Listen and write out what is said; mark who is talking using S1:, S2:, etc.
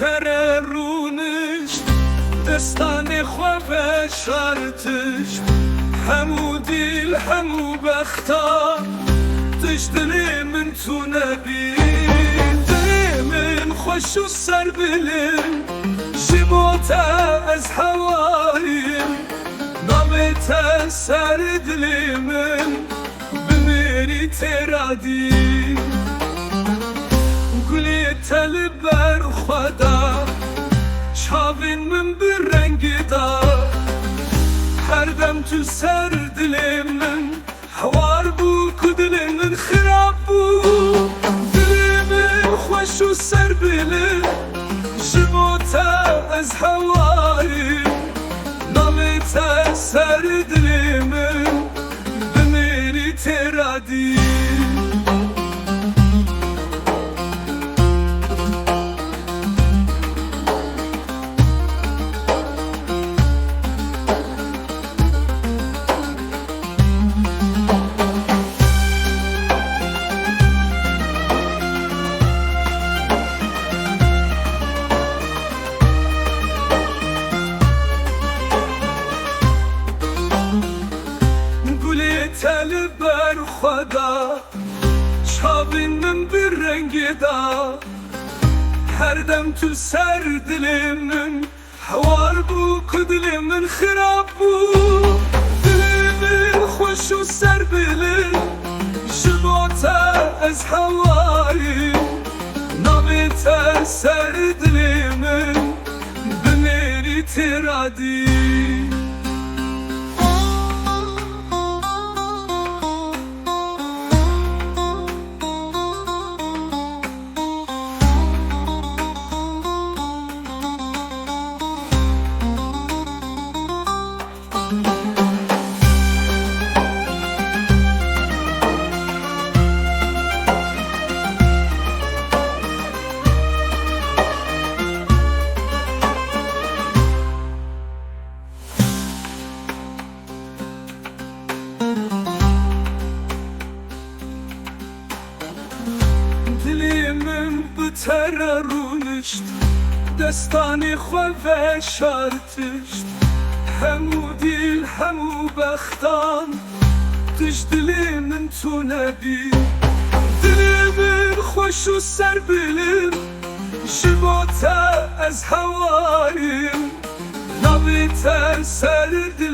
S1: تررونش دستان خواه شرطش همو دیل همو بختا تش دل من تو نبید دل من خوش و سر بلن جموت از هوایم نامت سر دل من بمیری ترادی گلی تل بر خدا چاوین من به رنگ دار هر دم تو سر دل من هوار بو که دل من خراب بو دل من خوش و سر بله جموتا از هوایی نامتا سر دل من بمیری ترادی تل بر خدا چاوین من به رنگ دا هر دم تو سر دل من هوار بو که دل من خراب بو دل من خوش و سر بله جموتا از هوایی نامتا سر دل من بمیری ترادی دلیم به تررونشت دستانی خواه شرطشت همو دیل همو بختان تش دلی من تو نبی دلی من خوش و سر بلم جموتا از هوایم نابیتا سر دل